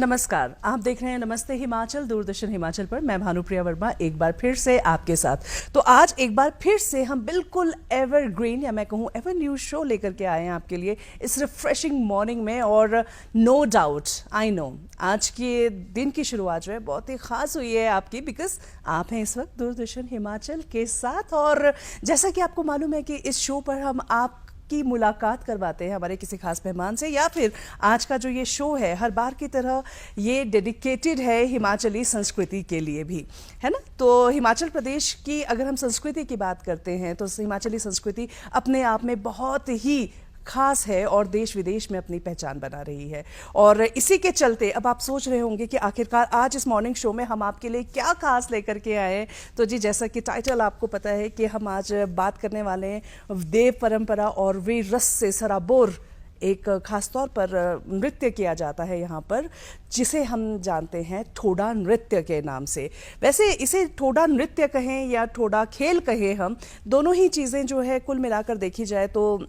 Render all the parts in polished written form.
नमस्कार, आप देख रहे हैं नमस्ते हिमाचल दूरदर्शन हिमाचल पर। मैं भानुप्रिया वर्मा एक बार फिर से आपके साथ। तो आज एक बार फिर से हम बिल्कुल एवरग्रीन या मैं कहूँ एवर न्यू शो लेकर के आए हैं आपके लिए इस रिफ्रेशिंग मॉर्निंग में। और नो डाउट आई नो आज के दिन की शुरुआत जो है बहुत ही खास हुई है आपकी, बिकॉज आप हैं इस वक्त दूरदर्शन हिमाचल के साथ। और जैसा कि आपको मालूम है कि इस शो पर हम आप की मुलाकात करवाते हैं हमारे किसी खास मेहमान से, या फिर आज का जो ये शो है हर बार की तरह ये डेडिकेटेड है हिमाचली संस्कृति के लिए भी, है ना। तो हिमाचल प्रदेश की अगर हम संस्कृति की बात करते हैं तो हिमाचली संस्कृति अपने आप में बहुत ही खास है और देश विदेश में अपनी पहचान बना रही है। और इसी के चलते अब आप सोच रहे होंगे कि आखिरकार आज इस मॉर्निंग शो में हम आपके लिए क्या खास लेकर के आए हैं। तो जी, जैसा कि टाइटल आपको पता है कि हम आज बात करने वाले हैं देव परंपरा और वीर रस से सराबोर एक खास तौर पर नृत्य किया जाता है यहाँ पर, जिसे हम जानते हैं ठोडा नृत्य के नाम से। वैसे इसे ठोडा नृत्य कहें या ठोडा खेल कहें, हम दोनों ही चीज़ें जो है कुल मिलाकर देखी जाए तो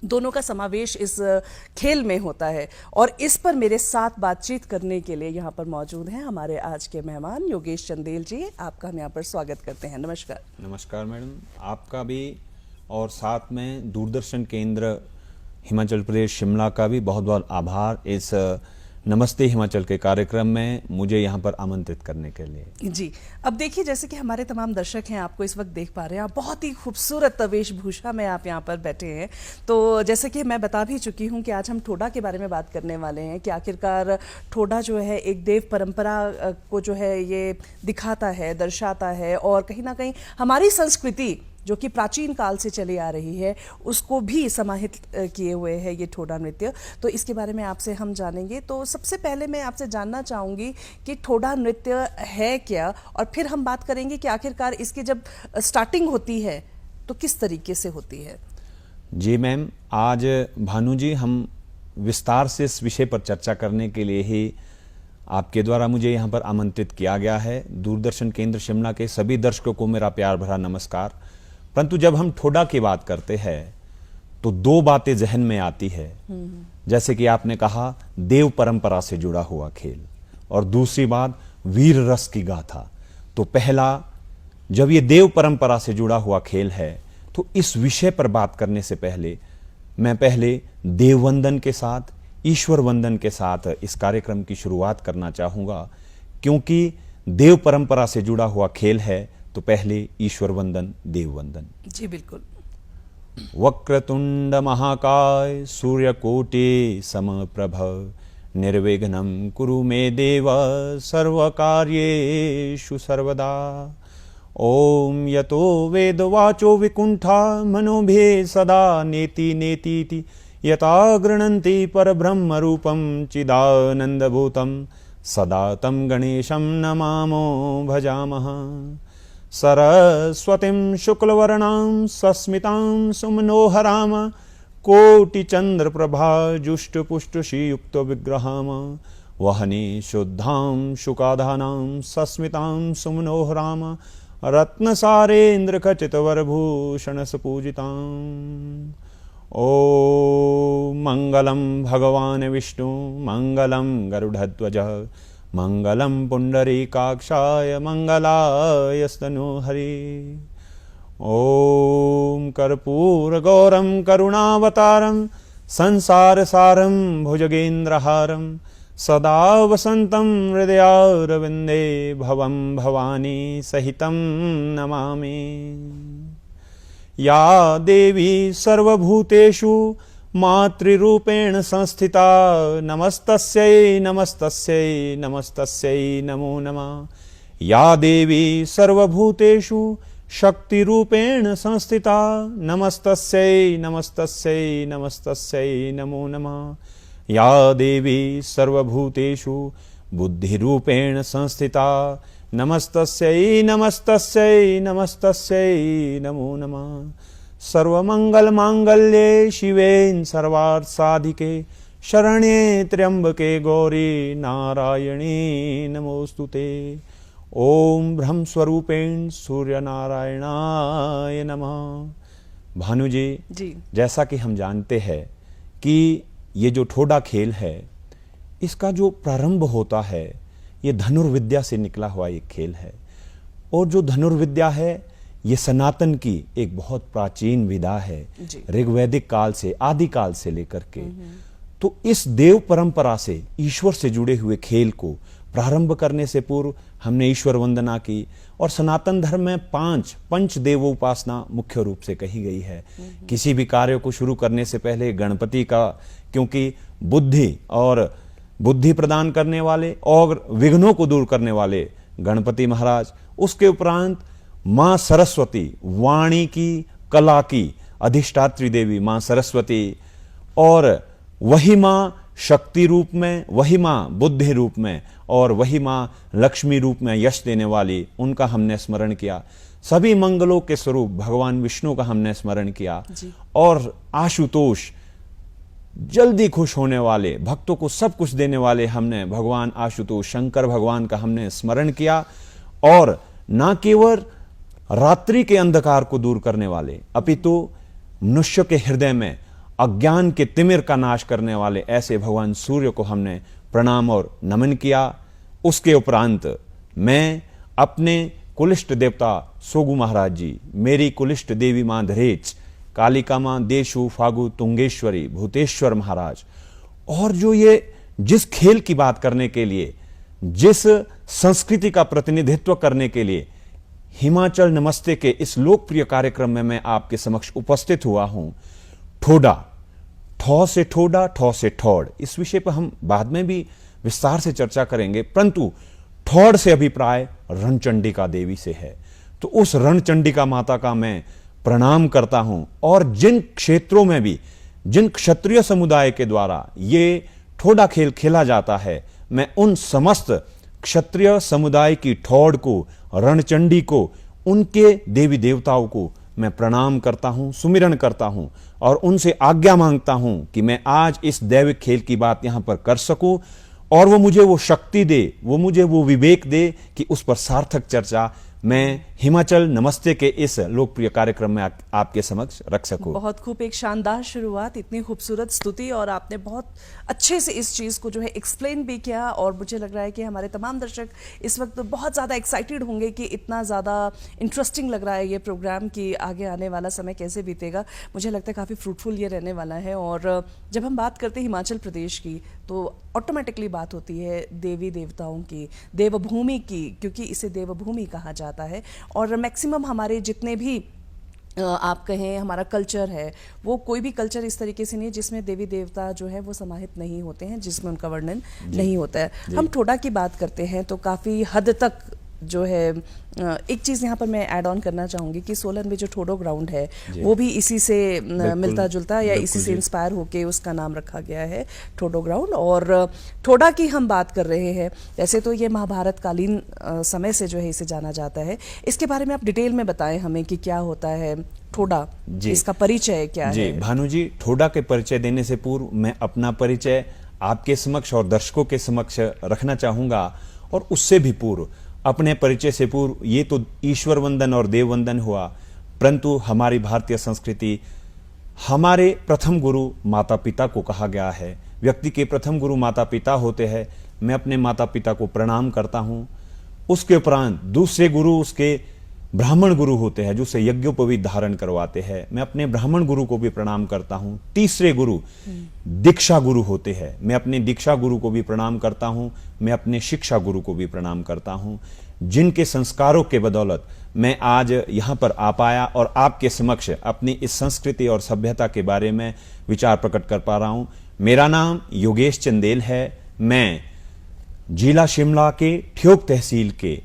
दोनों का समावेश इस खेल में होता है। और इस पर मेरे साथ बातचीत करने के लिए यहाँ पर मौजूद हैं हमारे आज के मेहमान योगेश चंदेल जी। आपका हम यहाँ पर स्वागत करते हैं। नमस्कार। नमस्कार मैडम, आपका भी और साथ में दूरदर्शन केंद्र हिमाचल प्रदेश शिमला का भी बहुत बहुत आभार इस नमस्ते हिमाचल के कार्यक्रम में मुझे यहाँ पर आमंत्रित करने के लिए। जी, अब देखिए जैसे कि हमारे तमाम दर्शक हैं आपको इस वक्त देख पा रहे हैं, आप बहुत ही खूबसूरत वेशभूषा में आप यहाँ पर बैठे हैं। तो जैसे कि मैं बता भी चुकी हूँ कि आज हम ठोडा के बारे में बात करने वाले हैं कि आखिरकार ठोडा जो है एक देव परंपरा को जो है ये दिखाता है, दर्शाता है, और कहीं ना कहीं हमारी संस्कृति जो कि प्राचीन काल से चली आ रही है उसको भी समाहित किए हुए है ये ठोडा नृत्य। तो इसके बारे में आपसे हम जानेंगे। तो सबसे पहले मैं आपसे जानना चाहूँगी कि ठोडा नृत्य है क्या, और फिर हम बात करेंगे कि आखिरकार इसकी जब स्टार्टिंग होती है तो किस तरीके से होती है। जी मैम, आज भानु जी हम विस्तार से इस विषय पर चर्चा करने के लिए ही आपके द्वारा मुझे यहाँ पर आमंत्रित किया गया है। दूरदर्शन केंद्र शिमला के सभी दर्शकों को मेरा प्यार भरा नमस्कार। परंतु जब हम ठोडा की बात करते हैं तो दो बातें जहन में आती है, जैसे कि आपने कहा देव परंपरा से जुड़ा हुआ खेल, और दूसरी बात वीर रस की गाथा। तो पहला, जब ये देव परंपरा से जुड़ा हुआ खेल है तो इस विषय पर बात करने से पहले मैं पहले देव वंदन के साथ, ईश्वर वंदन के साथ इस कार्यक्रम की शुरुआत करना चाहूंगा, क्योंकि देव परंपरा से जुड़ा हुआ खेल है तो पहले ईश्वर वंदन, देव वंदन। जी बिल्कुल। वक्रतुंड महाकाय सूर्यकोटि समप्रभ निर्विघ्नं कुरु मे देव सर्वकार्येषु सर्वदा। ओम यतो वेदवाचो विकुंठा मनोभे सदा नेति नेतीति यथा गृह्णन्ति परब्रह्म रूपं चिदानन्दभूतं सदा तं गणेशं नमामो भजामः। सरस्वतीं शुक्लवर्णां सस्मितां सुमनोहरां कोटिचन्द्रप्रभा जुष्टपुष्टुषियुक्त विग्रहां वहने शुद्धां शुकाधानां सस्मितां सुमनोहरां रत्नसारेन्द्रखचितवरभूषणसपूजितां। ॐ मङ्गलं भगवान् विष्णु मङ्गलं गरुडध्वज मंगलम पुंडरीकाक्षाय मंगलायस्तनोहरि। ओम कर्पूरगौरम करुणावतारम संसारसारम भुजगेन्द्रहारम सदा वसंतं हृदयारविंदे भवं भवानी सहितं नमामि। या देवी सर्वभूतेषु मातृरूपेण संस्थिता नमस्तस्यै नमस्तस्यै नमस्तस्यै नमो नमः। या देवी सर्वभूतेषु शक्तिरूपेण संस्थिता नमस्तस्यै नमस्तस्यै नमस्तस्यै नमो नमः। या देवी सर्वभूतेषु बुद्धिरूपेण संस्थिता नमस्तस्यै नमस्तस्यै नमस्तस्यै नमो नमः। सर्वमंगल मांगल्ये शिवेन सर्वार्थ साधिके शरण्ये त्र्यंबके गौरी नारायणी नमोस्तुते। ओम ब्रह्म स्वरूपेण सूर्य नारायणाय नमः। भानु जी, जैसा कि हम जानते हैं कि ये जो ठोडा खेल है इसका जो प्रारंभ होता है ये धनुर्विद्या से निकला हुआ एक खेल है। और जो धनुर्विद्या है ये सनातन की एक बहुत प्राचीन विधा है, ऋग्वैदिक काल से, आदिकाल से लेकर के। तो इस देव परंपरा से, ईश्वर से जुड़े हुए खेल को प्रारंभ करने से पूर्व हमने ईश्वर वंदना की। और सनातन धर्म में पंच देवोपासना मुख्य रूप से कही गई है। किसी भी कार्य को शुरू करने से पहले गणपति का, क्योंकि बुद्धि प्रदान करने वाले और विघ्नों को दूर करने वाले गणपति महाराज, उसके उपरांत मां सरस्वती, वाणी की, कला की अधिष्ठात्री देवी मां सरस्वती, और वही मां शक्ति रूप में, वही मां बुद्धि रूप में, और वही मां लक्ष्मी रूप में यश देने वाली, उनका हमने स्मरण किया। सभी मंगलों के स्वरूप भगवान विष्णु का हमने स्मरण किया। और आशुतोष, जल्दी खुश होने वाले, भक्तों को सब कुछ देने वाले, हमने भगवान आशुतोष शंकर भगवान का हमने स्मरण किया। और ना केवल रात्रि के अंधकार को दूर करने वाले, अपितु मनुष्य के हृदय में अज्ञान के तिमिर का नाश करने वाले ऐसे भगवान सूर्य को हमने प्रणाम और नमन किया। उसके उपरांत मैं अपने कुलिष्ट देवता सोगु महाराज जी, मेरी कुलिष्ट देवी मां धरेच, कालिका मां देशु फागु तुंगेश्वरी, भूतेश्वर महाराज, और जो ये जिस खेल की बात करने के लिए, जिस संस्कृति का प्रतिनिधित्व करने के लिए हिमाचल नमस्ते के इस लोकप्रिय कार्यक्रम में मैं आपके समक्ष उपस्थित हुआ हूं, ठोडा, ठौ से ठोडा, ठौ से ठौड़, इस विषय पर हम बाद में भी विस्तार से चर्चा करेंगे, परंतु ठौड़ से अभिप्राय रणचंडिका देवी से है। तो उस रणचंडिका माता का मैं प्रणाम करता हूं। और जिन क्षेत्रों में भी, जिन क्षत्रिय समुदाय के द्वारा ये ठोडा खेल खेला जाता है, मैं उन समस्त क्षत्रिय समुदाय की ठौड़ को, रणचंडी को, उनके देवी देवताओं को मैं प्रणाम करता हूं, सुमिरन करता हूं, और उनसे आज्ञा मांगता हूं कि मैं आज इस दैविक खेल की बात यहां पर कर सकूं, और वो मुझे वो शक्ति दे, वो मुझे वो विवेक दे कि उस पर सार्थक चर्चा मैं हिमाचल नमस्ते के इस लोकप्रिय कार्यक्रम में आपके समक्ष रख सकूं। बहुत खूब, एक शानदार शुरुआत, इतनी खूबसूरत स्तुति, और आपने बहुत अच्छे से इस चीज़ को जो है एक्सप्लेन भी किया। और मुझे लग रहा है कि हमारे तमाम दर्शक इस वक्त बहुत ज़्यादा एक्साइटेड होंगे कि इतना ज़्यादा इंटरेस्टिंग लग रहा है ये प्रोग्राम कि आगे आने वाला समय कैसे बीतेगा। मुझे लगता है काफ़ी फ्रूटफुल ये रहने वाला है। और जब हम बात करते हैं हिमाचल प्रदेश की, तो ऑटोमेटिकली बात होती है देवी देवताओं की, देवभूमि की, क्योंकि इसे देवभूमि कहा जाता है। और मैक्सिमम हमारे जितने भी आप कहें हमारा कल्चर है, वो कोई भी कल्चर इस तरीके से नहीं है जिसमें देवी देवता जो है वो समाहित नहीं होते हैं, जिसमें उनका वर्णन नहीं होता है। हम ठोडा की बात करते हैं तो काफ़ी हद तक जो है, एक चीज़ यहाँ पर मैं ऐड ऑन करना चाहूँगी कि सोलन में जो ठोडो ग्राउंड है वो भी इसी से मिलता जुलता या इसी से इंस्पायर होके उसका नाम रखा गया है ठोडो ग्राउंड। और ठोडा की हम बात कर रहे हैं, वैसे तो ये महाभारत कालीन समय से जो है इसे जाना जाता है। इसके बारे में आप डिटेल में बताएं हमें कि क्या होता है ठोडा, इसका परिचय क्या है? जी भानु जी, ठोडा के परिचय देने से पूर्व मैं अपना परिचय आपके समक्ष और दर्शकों के समक्ष रखना चाहूँगा। और उससे भी पूर्व, अपने परिचय से पूर्व, ये तो ईश्वर वंदन और देव वंदन हुआ, परंतु हमारी भारतीय संस्कृति, हमारे प्रथम गुरु माता पिता को कहा गया है। व्यक्ति के प्रथम गुरु माता पिता होते हैं। मैं अपने माता पिता को प्रणाम करता हूँ। उसके उपरांत दूसरे गुरु उसके ब्राह्मण गुरु होते हैं जो उसे यज्ञोपवीत धारण करवाते हैं। मैं अपने ब्राह्मण गुरु को भी प्रणाम करता हूँ। तीसरे गुरु दीक्षा गुरु होते हैं। मैं अपने दीक्षा गुरु को भी प्रणाम करता हूँ। मैं अपने शिक्षा गुरु को भी प्रणाम करता हूँ, जिनके संस्कारों के बदौलत मैं आज यहाँ पर आ पाया और आपके समक्ष अपनी इस संस्कृति और सभ्यता के बारे में विचार प्रकट कर पा रहा हूँ। मेरा नाम योगेश चंदेल है। मैं जिला शिमला के ठियोग तहसील के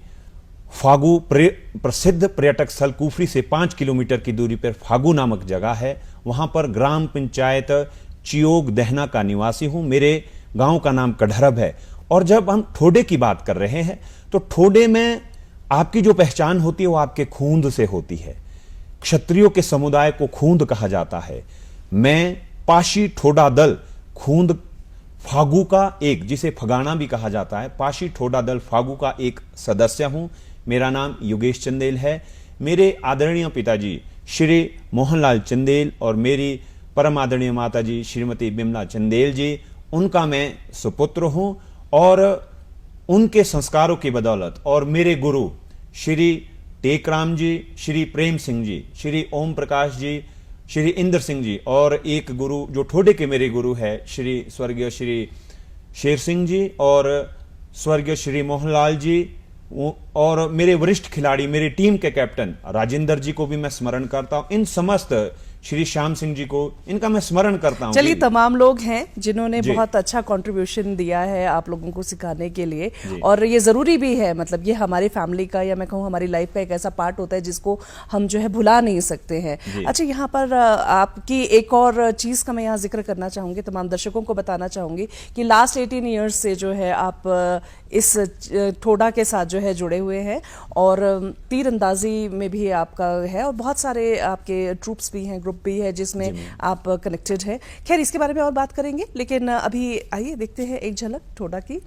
फागू प्रसिद्ध पर्यटक स्थल कुफरी से 5 किलोमीटर की दूरी पर फागू नामक जगह है, वहां पर ग्राम पंचायत चियोग दहना का निवासी हूं। मेरे गांव का नाम कढ़रब है। और जब हम ठोडे की बात कर रहे हैं तो ठोडे में आपकी जो पहचान होती है वो आपके खूंद से होती है। क्षत्रियों के समुदाय को खूंद कहा जाता है। मैं पाशी ठोडा दल खूंद फागू का एक, जिसे फगाना भी कहा जाता है, पाशी ठोडा दल फागू का एक सदस्य हूं। मेरा नाम योगेश चंदेल है। मेरे आदरणीय पिताजी श्री मोहनलाल चंदेल और मेरी परम आदरणीय माताजी श्रीमती बिमला चंदेल जी उनका मैं सुपुत्र हूं और उनके संस्कारों की बदौलत और मेरे गुरु श्री टेकराम जी, श्री प्रेम सिंह जी, श्री ओम प्रकाश जी, श्री इंद्र सिंह जी और एक गुरु जो ठोडे के मेरे गुरु है श्री स्वर्गीय श्री शेर सिंह जी और स्वर्गीय श्री मोहनलाल जी और मेरे वरिष्ठ खिलाड़ी, मेरी टीम के कैप्टन राजेंद्र जी को भी मैं स्मरण करता हूं। इन समस्त श्री श्याम सिंह जी को, इनका मैं स्मरण करता हूं। चलिए, तमाम लोग हैं जिन्होंने बहुत अच्छा कंट्रीब्यूशन दिया है आप लोगों को सिखाने के लिए, और ये जरूरी भी है। मतलब ये हमारी फैमिली का या मैं कहूँ हमारी लाइफ का एक ऐसा पार्ट होता है जिसको हम जो है भुला नहीं सकते हैं। अच्छा, यहाँ पर आपकी एक और चीज का मैं यहाँ जिक्र करना चाहूंगी, तमाम दर्शकों को बताना चाहूंगी कि लास्ट 18 ईयर्स से जो है आप इस ठोडा के साथ जो है जुड़े हुए हैं और तीरंदाजी में भी आपका है और बहुत सारे आपके ट्रूप्स भी हैं, ग्रुप भी है जिसमें आप कनेक्टेड हैं। खैर, इसके बारे में और बात करेंगे, लेकिन अभी आइए देखते हैं एक झलक ठोडा की।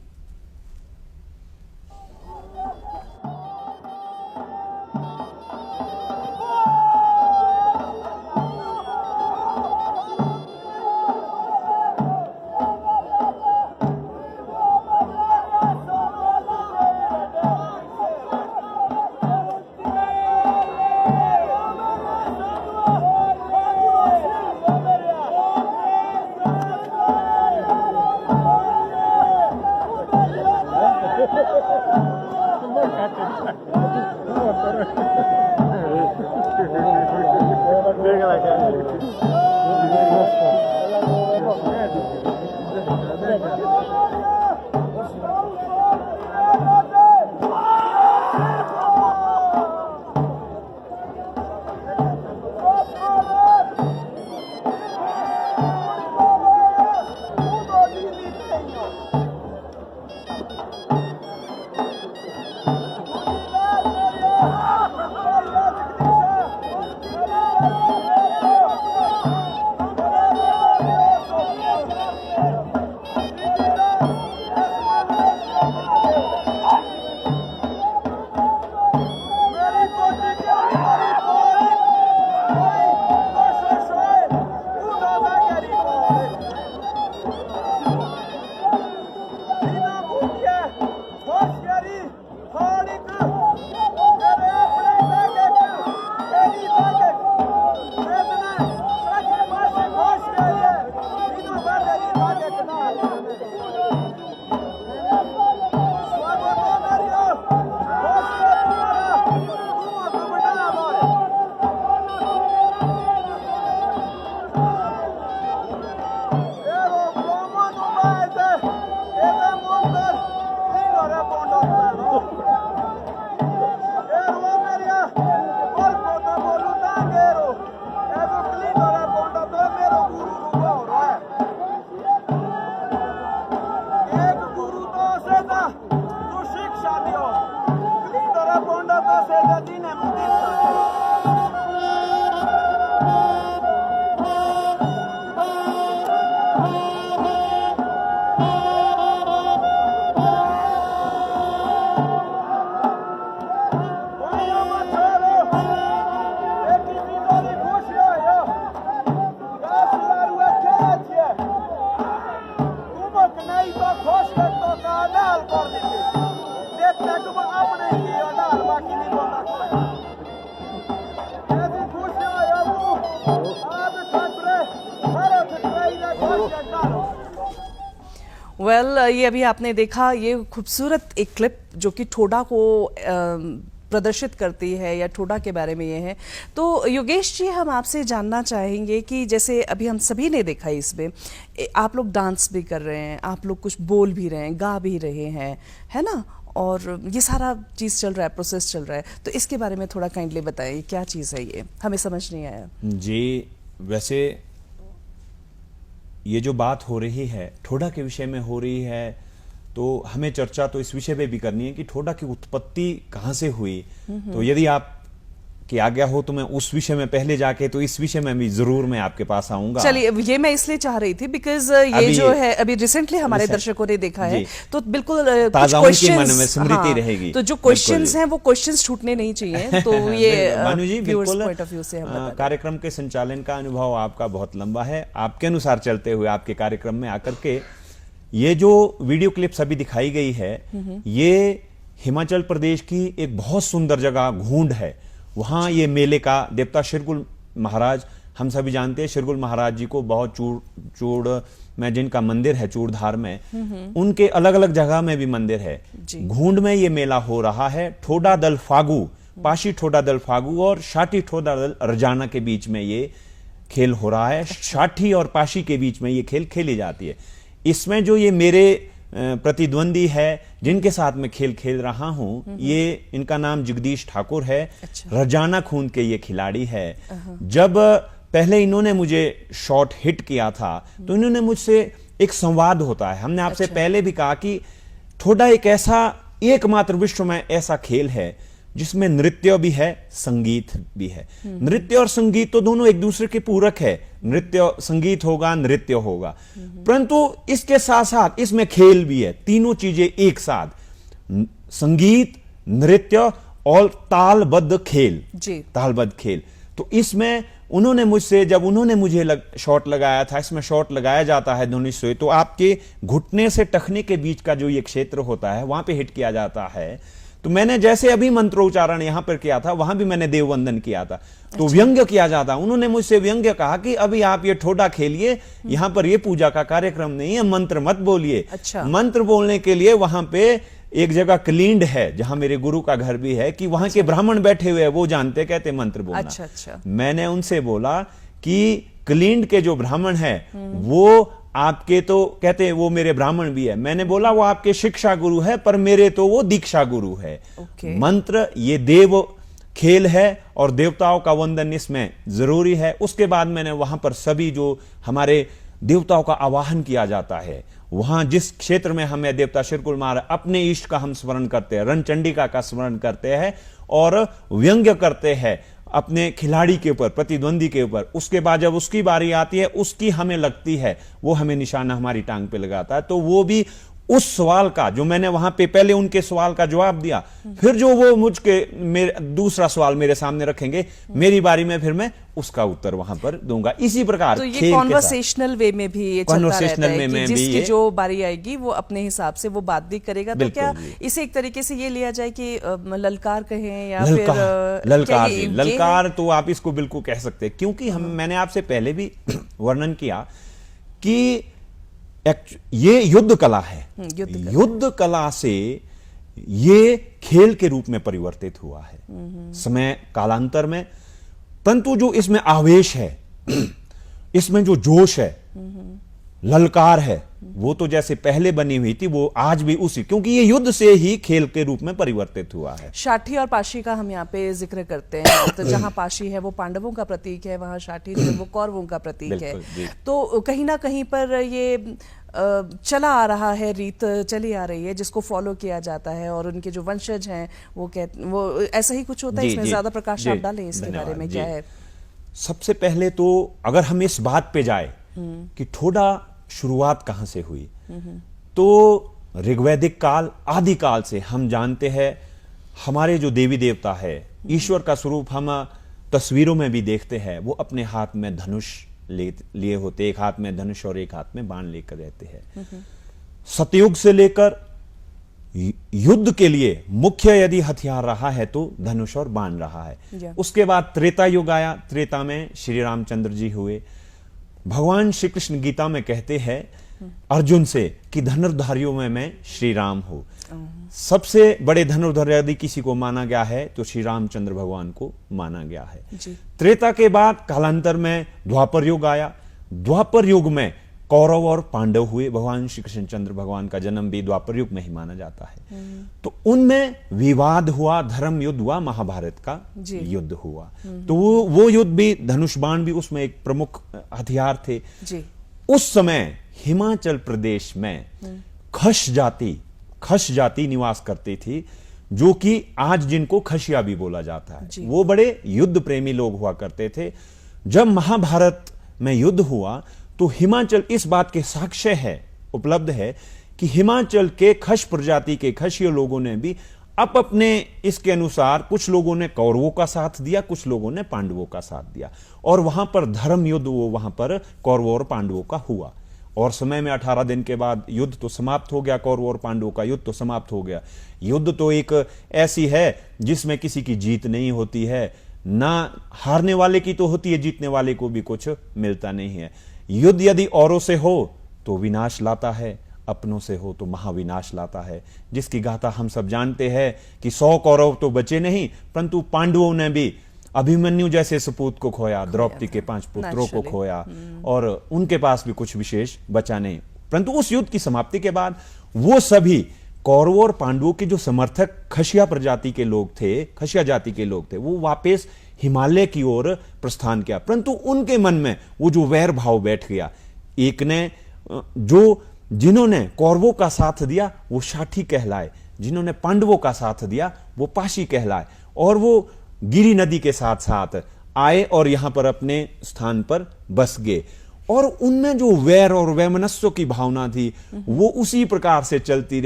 ये अभी आपने देखा ये खूबसूरत एक क्लिप जो कि ठोडा को प्रदर्शित करती है या ठोडा के बारे में ये है। तो योगेश जी, हम आपसे जानना चाहेंगे कि जैसे अभी हम सभी ने देखा इसमें आप लोग डांस भी कर रहे हैं, आप लोग कुछ बोल भी रहे हैं, गा भी रहे हैं, है ना, और ये सारा चीज़ चल रहा है, प्रोसेस चल रहा है, तो इसके बारे में थोड़ा काइंडली बताइए, क्या चीज़ है ये, हमें समझ नहीं आया। जी, वैसे ये जो बात हो रही है ठोडा के विषय में हो रही है, तो हमें चर्चा तो इस विषय पे भी करनी है कि ठोडा की उत्पत्ति कहाँ से हुई। तो यदि आप की आज्ञा हो तो मैं उस विषय में पहले जाके, तो इस विषय में भी जरूर मैं आपके पास आऊंगा। चलिए, ये मैं इसलिए चाह रही थी बिकॉज ये जो है अभी रिसेंटली हमारे दर्शकों ने देखा है, तो बिल्कुल ताजा उनके मन में स्मृति रहेगी। तो जो क्वेश्चंस हैं वो क्वेश्चंस छूटने नहीं चाहिए। तो ये भानु जी, बिल्कुल कार्यक्रम के संचालन का अनुभव आपका बहुत लंबा है। आपके अनुसार चलते हुए आपके कार्यक्रम में आकर के ये जो वीडियो क्लिप्स अभी दिखाई गई है, ये हिमाचल प्रदेश की एक बहुत सुंदर जगह घूंड है। वहां ये मेले का देवता शिरगुल महाराज, हम सभी जानते हैं शिरगुल महाराज जी को, बहुत चूड़ में जिनका मंदिर है चूड़धार में, उनके अलग अलग जगह में भी मंदिर है। घूंड में ये मेला हो रहा है। ठोडा दल फागू, पाशी ठोडा दल फागू और शाठी ठोडा दल रजाना के बीच में ये खेल हो रहा है। शाठी और पाशी के बीच में ये खेल खेली जाती है। इसमें जो ये मेरे प्रतिद्वंदी है जिनके साथ में खेल खेल रहा हूं, ये इनका नाम जगदीश ठाकुर है। रजाना खून के ये खिलाड़ी है। जब पहले इन्होंने मुझे शॉट हिट किया था तो इन्होंने मुझसे एक संवाद होता है। हमने आपसे पहले भी कहा कि ठोडा एक ऐसा एकमात्र विश्व में ऐसा खेल है जिसमें नृत्य भी है, संगीत भी है। नृत्य और संगीत तो दोनों एक दूसरे के पूरक है। नृत्य संगीत होगा, नृत्य होगा, परंतु इसके साथ साथ इसमें खेल भी है। तीनों चीजें एक साथ, संगीत, नृत्य और तालबद्ध खेल जी। तालबद्ध खेल। तो इसमें उन्होंने मुझसे, जब उन्होंने मुझे शॉट लगाया था, इसमें शॉट लगाया जाता है धनुष से, तो आपके घुटने से टखने के बीच का जो ये क्षेत्र होता है वहां पे हिट किया जाता है। तो मैंने जैसे अभी मंत्रोच्चारण यहां पर किया था, वहां भी मैंने देववंदन किया था। तो व्यंग्य किया जाता, उन्होंने मुझसे व्यंग्य कहा कि अभी आप ये ठोडा खेलिए, यहां पर ये पूजा का कार्यक्रम नहीं है, मंत्र मत बोलिए। मंत्र बोलने के लिए वहां पे एक जगह क्लींड है जहां मेरे गुरु का घर भी है, कि वहां के ब्राह्मण बैठे हुए हैं, वो जानते, कहते मंत्र बोलना। मैंने उनसे बोला कि क्लींड के जो ब्राह्मण है वो आपके, तो कहते वो मेरे ब्राह्मण भी है। मैंने बोला वो आपके शिक्षा गुरु है, पर मेरे तो वो दीक्षा गुरु है। मंत्र ये देव खेल है और देवताओं का वंदन इसमें जरूरी है। उसके बाद मैंने वहां पर सभी जो हमारे देवताओं का आवाहन किया जाता है, वहां जिस क्षेत्र में हमें देवता शिरगुल महाराज, अपने इष्ट का हम स्मरण करते हैं, रणचंडिका का स्मरण करते हैं और व्यंग्य करते हैं अपने खिलाड़ी के ऊपर, प्रतिद्वंदी के ऊपर। उसके बाद जब उसकी बारी आती है, उसकी हमें लगती है, वो हमें निशाना हमारी टांग पे लगाता है। तो वो भी उस सवाल का जो मैंने वहां पे पहले उनके सवाल का जवाब दिया, फिर जो वो मुझके दूसरा सवाल मेरे सामने रखेंगे, मेरी बारी में फिर मैं उसका उत्तर वहां पर दूंगा। इसी प्रकार तो ये कॉन्वर्सेशनल वे में भी ये चलता रहता है कि जिसकी जो बारी आएगी वो अपने हिसाब से वो बात भी करेगा। तो क्या इसे एक तरीके से ये लिया जाए कि ललकार कहें या फिर ललकार तो आप इसको बिल्कुल कह सकते हैं, क्योंकि मैंने आपसे पहले भी वर्णन किया कि ये युद्ध कला है। युद्ध कला से ये खेल के रूप में परिवर्तित हुआ है समय कालांतर में, परंतु जो इसमें आवेश है, इसमें जो जोश है, ललकार है, वो तो जैसे पहले बनी हुई थी वो आज भी उसी, क्योंकि ये युद्ध से ही खेल के रूप में परिवर्तित हुआ है। शाठी और पाशी का हम यहाँ पे जिक्र करते हैं, तो जहाँ पाशी है वो पांडवों का प्रतीक है, वहाँ शाठी जो है वो कौरवों का प्रतीक है। तो कहीं ना कहीं पर ये चला आ रहा है, रीत चली आ रही है जिसको फॉलो किया जाता है, और उनके जो वंशज हैं वो ऐसा ही कुछ होता है। इसमें ज्यादा प्रकाश आप डालें इसके बारे में, क्या है? सबसे पहले तो अगर हम इस बात पे जाए कि ठोडा शुरुआत कहां से हुई, तो ऋग्वैदिक काल, आदिकाल से हम जानते हैं हमारे जो देवी देवता है, ईश्वर का स्वरूप हम तस्वीरों में भी देखते हैं, वो अपने हाथ में धनुष लिए होते, एक हाथ में धनुष और एक हाथ में बाण लेकर रहते हैं। सतयुग से लेकर युद्ध के लिए मुख्य यदि हथियार रहा है तो धनुष और बाण रहा है। उसके बाद त्रेता युग आया, त्रेता में श्री रामचंद्र जी हुए। भगवान श्री कृष्ण गीता में कहते हैं अर्जुन से कि धनुर्धारियों में मैं श्री राम हूं। सबसे बड़े धनुर्धर यदि किसी को माना गया है तो श्री रामचंद्र भगवान को माना गया है। त्रेता के बाद कालांतर में द्वापर युग आया। द्वापर युग में कौरव और पांडव हुए। भगवान श्री कृष्णचंद्र भगवान का जन्म भी द्वापर युग में ही माना जाता है। तो उनमें विवाद हुआ, धर्म युद्ध हुआ, महाभारत का युद्ध हुआ। तो वो युद्ध भी, धनुष बाण भी उसमें एक प्रमुख हथियार थे। उस समय हिमाचल प्रदेश में खश जाति निवास करती थी, जो कि आज जिनको खशिया भी बोला जाता है। वो बड़े युद्ध प्रेमी लोग हुआ करते थे। जब महाभारत में युद्ध हुआ तो हिमाचल इस बात के साक्ष्य है, उपलब्ध है कि हिमाचल के खश प्रजाति के खशिया लोगों ने भी अपने इसके अनुसार, कुछ लोगों ने कौरवों का साथ दिया, कुछ लोगों ने पांडवों का साथ दिया, और वहां पर धर्म युद्ध वो वहां पर कौरवों और पांडवों का हुआ। और समय में 18 दिन के बाद युद्ध तो समाप्त हो गया, कौरवों और पांडवों का युद्ध तो समाप्त हो गया। युद्ध तो एक ऐसी है जिसमें किसी की जीत नहीं होती है, ना हारने वाले की तो होती है, जीतने वाले को भी कुछ मिलता नहीं है। युद्ध यदि औरों से हो तो विनाश लाता है, अपनों से हो तो महाविनाश लाता है, जिसकी गाथा हम सब जानते हैं कि 100 कौरव तो बचे नहीं, परंतु पांडवों ने भी अभिमन्यु जैसे सपूत को खोया, द्रौपदी के 5 पुत्रों को खोया, और उनके पास भी कुछ विशेष बचा नहीं। परंतु उस युद्ध की समाप्ति के बाद वो सभी कौरवों और पांडवों के जो समर्थक खशिया प्रजाति के लोग थे, खशिया जाति के लोग थे, वो वापस हिमालय की ओर प्रस्थान किया। परंतु उनके मन में वो जो वैर भाव बैठ गया, एक ने जिन्होंने कौरवों का साथ दिया वो साठी कहलाए, जिन्होंने पांडवों का साथ दिया वो पाशी कहलाए, और वो गिरी नदी के साथ साथ आए और यहां पर अपने स्थान पर बस गए। और उनमें जो वैर और वैमनस्यों की भावना थी वो उसी प्रकार से चलती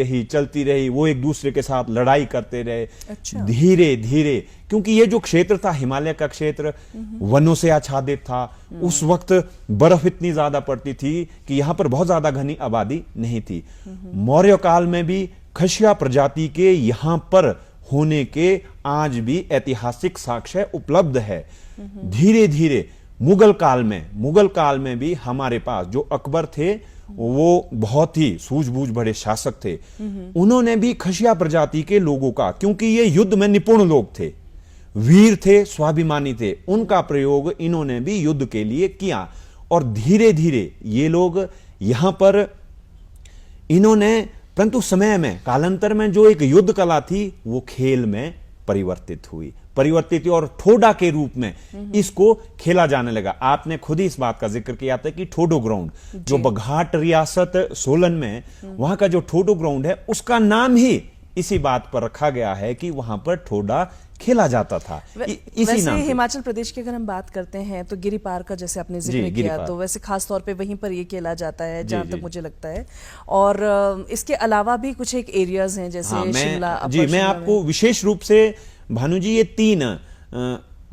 रही। वो एक दूसरे के साथ लड़ाई करते रहे। अच्छा। धीरे धीरे, क्योंकि ये जो क्षेत्र था, हिमालय का क्षेत्र वनों से आच्छादित था, उस वक्त बर्फ इतनी ज्यादा पड़ती थी कि यहां पर बहुत ज्यादा घनी आबादी नहीं थी। मौर्य काल में भी खशिया प्रजाति के यहां पर होने के आज भी ऐतिहासिक साक्ष्य उपलब्ध है। धीरे धीरे मुगल काल में भी हमारे पास जो अकबर थे वो बहुत ही सूझबूझ बड़े शासक थे। उन्होंने भी खशिया प्रजाति के लोगों का, क्योंकि ये युद्ध में निपुण लोग थे, वीर थे, स्वाभिमानी थे, उनका प्रयोग इन्होंने भी युद्ध के लिए किया। और धीरे धीरे ये लोग यहां पर इन्होंने, परंतु समय में कालांतर में जो एक युद्ध कला थी वो खेल में परिवर्तित हुई और ठोडा के रूप में इसको खेला जाने लगा। आपने खुद ही इस बात का जिक्र किया था कि ठोडो ग्राउंड, जो बघाट रियासत सोलन में, वहां का जो ठोडो ग्राउंड है उसका नाम ही इसी बात पर रखा गया है कि वहां पर ठोडा खेला जाता था। इसी वैसे नाम हिमाचल प्रदेश की अगर हम बात करते हैं तो गिरिपार का जैसे आपने जिक्र किया, तो वैसे खास तौर पे वहीं पर ये खेला जाता है जहां तक मुझे लगता है। और इसके अलावा भी कुछ एक एरियाज हैं जैसे शिमला। मैं आपको विशेष रूप से भानु जी ये 3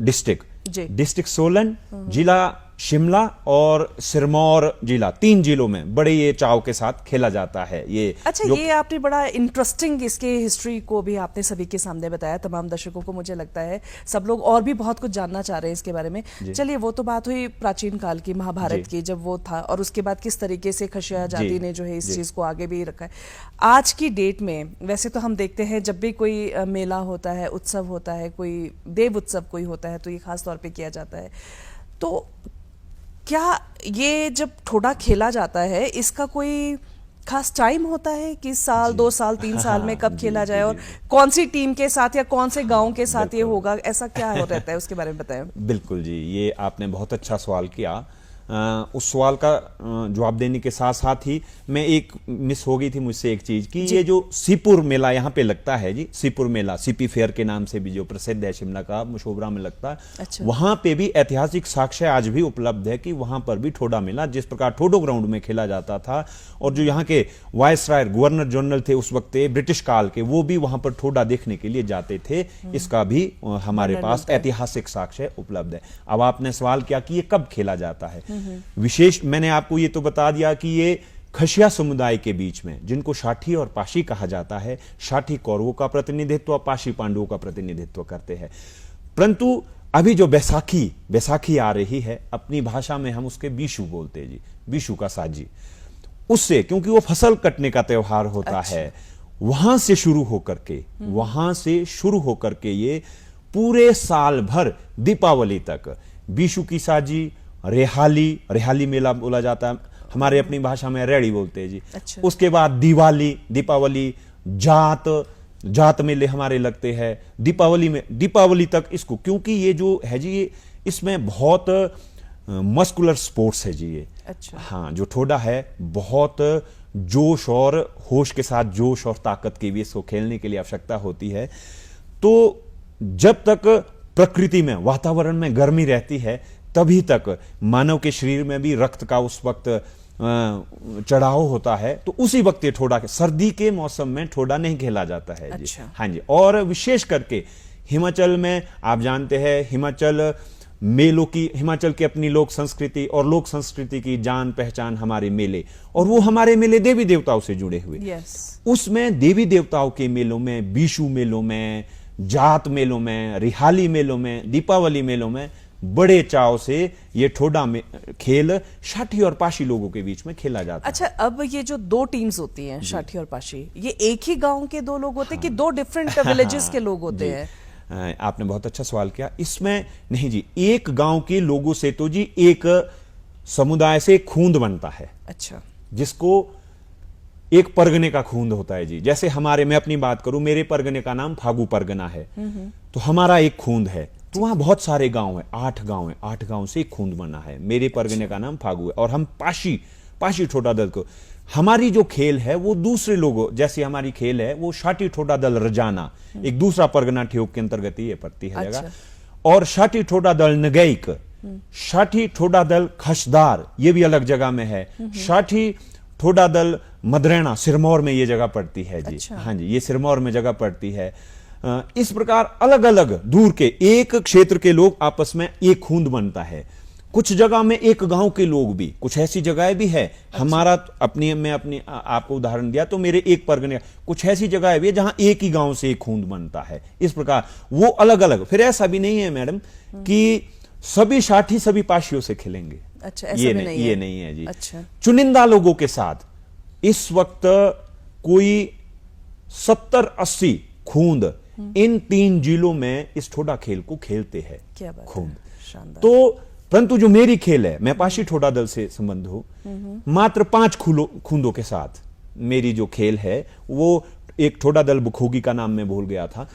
डिस्ट्रिक्ट सोलन जिला, शिमला और सिरमौर जिला, 3 जिलों में बड़े ये चाव के साथ खेला जाता है ये। अच्छा, ये आपने बड़ा इंटरेस्टिंग इसके हिस्ट्री को भी आपने सभी के सामने बताया, तमाम दर्शकों को। मुझे लगता है सब लोग और भी बहुत कुछ जानना चाह रहे हैं इसके बारे में। चलिए, वो तो बात हुई प्राचीन काल की, महाभारत की, जब वो था, और उसके बाद किस तरीके से खशिया जाति ने जो है इस चीज को आगे भी रखा है। आज की डेट में वैसे तो हम देखते हैं जब भी कोई मेला होता है, उत्सव होता है, कोई देव उत्सव कोई होता है, तो ये खास तौर पर किया जाता है। तो क्या ये जब ठोडा खेला जाता है, इसका कोई खास टाइम होता है कि साल, 2 साल, 3 साल में कब खेला जाए, और कौन सी टीम के साथ या कौन से गांव के साथ ये होगा, ऐसा क्या रहता है, उसके बारे में बताएं। बिल्कुल जी, ये आपने बहुत अच्छा सवाल किया। उस सवाल का जवाब देने के साथ साथ ही मैं एक मिस हो गई थी मुझसे एक चीज, कि ये जो सीपुर मेला यहाँ पे लगता है जी, सीपुर मेला, सीपी फेयर के नाम से भी जो प्रसिद्ध है, शिमला का, मशोबरा में लगता है। अच्छा। वहां पे भी ऐतिहासिक साक्ष्य आज भी उपलब्ध है कि वहां पर भी ठोडा मेला जिस प्रकार ठोडो ग्राउंड में खेला जाता था, और जो यहाँ के वायसराय गवर्नर जनरल थे उस वक्त ब्रिटिश काल के, वो भी वहां पर ठोडा देखने के लिए जाते थे। इसका भी हमारे पास ऐतिहासिक साक्ष्य उपलब्ध है। अब आपने सवाल किया कि ये कब खेला जाता है। विशेष मैंने आपको ये तो बता दिया कि ये खशिया समुदाय के बीच में, जिनको साठी और पाशी कहा जाता है, साठी कौरवों का प्रतिनिधित्व, पाशी पांडवों का प्रतिनिधित्व करते हैं। परंतु अभी जो बैसाखी आ रही है, अपनी भाषा में हम उसके बीशु बोलते हैं जी, बीशु का साजी, उससे, क्योंकि वो फसल कटने का त्योहार होता है, वहां से शुरू होकर के ये पूरे साल भर दीपावली तक बीशु की साजी, रेहाली मेला बोला जाता है, हमारे अपनी भाषा में रेड़ी बोलते हैं जी। अच्छा। उसके बाद दीपावली, जात मेले हमारे लगते हैं दीपावली तक इसको, क्योंकि ये जो है जी, इसमें बहुत मस्कुलर स्पोर्ट्स है जी ये। अच्छा। हाँ, जो ठोडा है बहुत जोश और होश के साथ, जोश और ताकत की भी इसको खेलने के लिए आवश्यकता होती है। तो जब तक प्रकृति में, वातावरण में गर्मी रहती है, तभी तक मानव के शरीर में भी रक्त का उस वक्त चढ़ाव होता है, तो उसी वक्त ये ठोडा, सर्दी के मौसम में ठोडा नहीं खेला जाता है जी। अच्छा। हाँ जी। और विशेष करके हिमाचल में, आप जानते हैं हिमाचल मेलों की, हिमाचल की अपनी लोक संस्कृति और लोक संस्कृति की जान पहचान हमारे मेले, और वो हमारे मेले देवी देवताओं से जुड़े हुए। Yes. उसमें देवी देवताओं के मेलों में, बीशू मेलों में, जात मेलों में, रिहाली मेलों में, दीपावली मेलों में बड़े चाव से ये ठोडा में खेल शाठी और पाशी लोगों के बीच में खेला जाता है। अच्छा, अब ये जो दो टीम्स होती हैं, शाठी और पाशी, ये एक ही गांव के दो लोग होते हैं कि दो डिफरेंट विलेजेस के लोग होते हैं? आपने बहुत अच्छा सवाल किया। इसमें नहीं जी, एक गांव के लोगों से तो जी एक समुदाय से खूंद बनता है। अच्छा, जिसको एक परगने का खूंद होता है जी। जैसे हमारे, मैं अपनी बात करूं, मेरे परगने का नाम फागू परगना है, तो हमारा एक खूंद है, तो वहां बहुत सारे गांव है, 8 गांव है, 8 गांव से एक खूंद बना है। मेरे परगने का नाम फागू है, और हम पाशी ठोडा दल को, हमारी जो खेल है वो दूसरे लोगों, जैसे हमारी खेल है वो शाटी ठोडा दल रजाना, एक दूसरा परगना ठियोग के अंतर्गत ये पड़ती है जगह, और शाटी ठोडा दल नगैक, शाठी ठोडा दल खशदार, ये भी अलग जगह में है, शाठी ठोडा दल मदरैना, सिरमौर में ये जगह पड़ती है जी। अच्छा। हाँ जी, ये सिरमौर में जगह पड़ती है। इस प्रकार अलग अलग दूर के एक क्षेत्र के लोग आपस में एक खूंद बनता है। कुछ जगह में एक गांव के लोग भी, कुछ ऐसी जगहें भी है। हमारा अपनी, मैं अपनी आपको उदाहरण दिया तो मेरे एक परगने, कुछ ऐसी जगह भी है जहां एक ही गांव से एक खूंद बनता है। इस प्रकार वो अलग अलग, फिर ऐसा भी नहीं है मैडम कि सभी शाठी सभी पाशियों से खेलेंगे। अच्छा, ऐसा भी नहीं है। ये नहीं है जी। अच्छा, चुनिंदा लोगों के साथ इस वक्त कोई 70-80 खूंद इन 3 जिलों में इस ठोडा खेल को खेलते हैं। क्या बात है, खूंद। शानदार। तो परंतु जो मेरी खेल है, मैं पाशी ठोडा दल से संबंध हूं, मात्र 5 खूंदों के साथ मेरी जो खेल है, वो एक ठोडा दल बुखोगी का नाम मैं भूल गया था,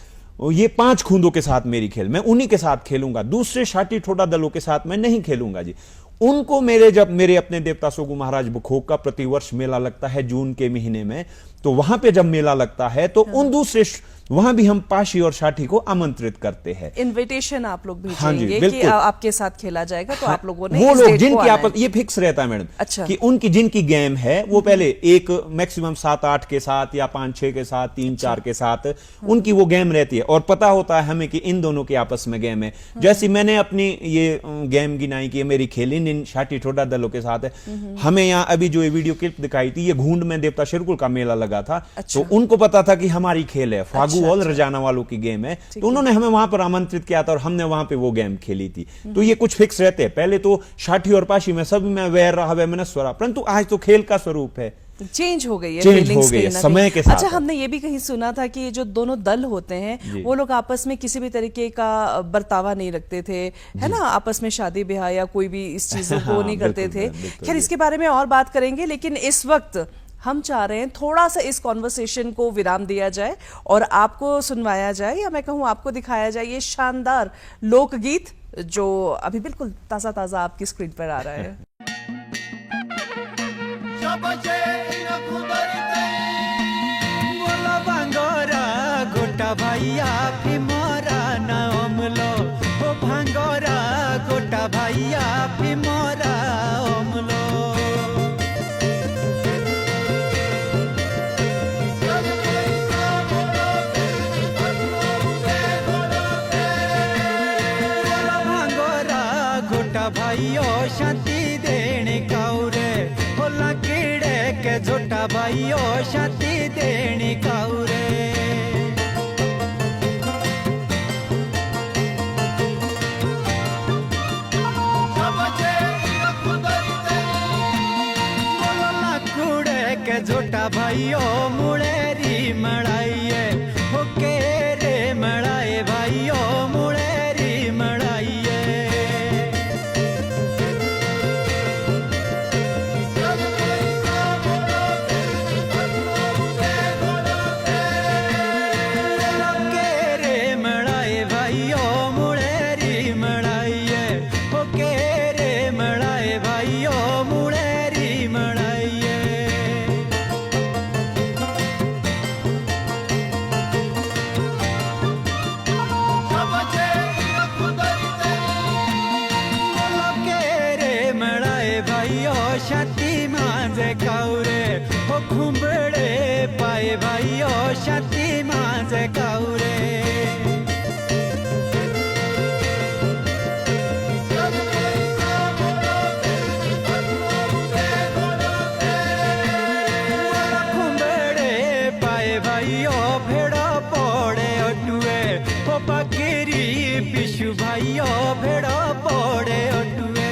ये 5 खूंदों के साथ मेरी खेल, मैं उन्हीं के साथ खेलूंगा, दूसरे शाटी ठोडा दलों के साथ मैं नहीं खेलूंगा जी। उनको जब मेरे अपने देवता सोगू महाराज बुखोग का प्रतिवर्ष मेला लगता है जून के महीने में, तो वहां पे जब मेला लगता है तो उन दूसरे वहां भी हम पाशी और शाठी को आमंत्रित करते हैं। इनविटेशन आप लोग हाँ जी, भेजेंगे कि आपके साथ खेला जाएगा, तो आप लोगों ने वो इस लोग डेट को जिनकी आना आपस, है। ये फिक्स रहता है मैडम। अच्छा। कि उनकी जिनकी गेम है वो पहले एक मैक्सिमम 7-8 के साथ या 5-6 के साथ, 3-4 के साथ उनकी वो गेम रहती है, और पता होता है हमें कि इन दोनों की आपस में गेम है। जैसे मैंने अपनी ये गेम गिनाई कि मेरी खेल इन शाठी ठोडा दलों के साथ है। हमें यहाँ अभी जो ये वीडियो क्लिप दिखाई थी, ये घूंड में देवता शिरकुल का मेला लगा था। अच्छा। तो उनको पता था कि हमारी खेल है, फागू और रजाना वालों की गेम है, तो उन्होंने हमें वहां पर आमंत्रित किया था और हमने वहां पे वो गेम खेली थी। तो ये कुछ फिक्स रहते हैं। पहले तो शाठी और पाशी में सब में वैर रहा, वह मनस्वरा, परंतु आज तो खेल का स्वरूप है, चेंज हो गई है, चेंज feelings हो गई है कहीं ना समय कहीं। के साथ। अच्छा, हमने ये भी कहीं सुना था कि ये जो दोनों दल होते हैं वो लोग आपस में किसी भी तरीके का बर्तावा नहीं रखते थे, है ना, आपस में शादी ब्याह या कोई भी इस चीजों को नहीं करते थे। खैर, इसके बारे में और बात करेंगे, लेकिन इस वक्त हम चाह रहे हैं थोड़ा सा इस कॉन्वर्सेशन को विराम दिया जाए और आपको सुनवाया जाए, या मैं कहूँ आपको दिखाया जाए ये शानदार लोकगीत जो अभी बिल्कुल ताजा ताजा आपकी स्क्रीन पर आ रहा है। गोटा भैया मोरा नाम लो, ओ भांगोरा गोटा भैया मोरा ओमलो। भांगोरा गोटा भाइयो शांति देने काउरे, होला कीड़े के झोटा भाइयो शांति देने काउरे। झोटा भाइयो मुड़ेरी मड़ाइए, होके रे मड़ाए भाइयो मुड़ेरी मड़ाइए। होके रे मड़ाए भाइयो मुड़ेरी मड़ाइए, होके रे मड़ाए भाइयो मुड़ेरी मड़ाइए। बाकेरी पिशु भाइयो भेड़ो पोड़े ओटुए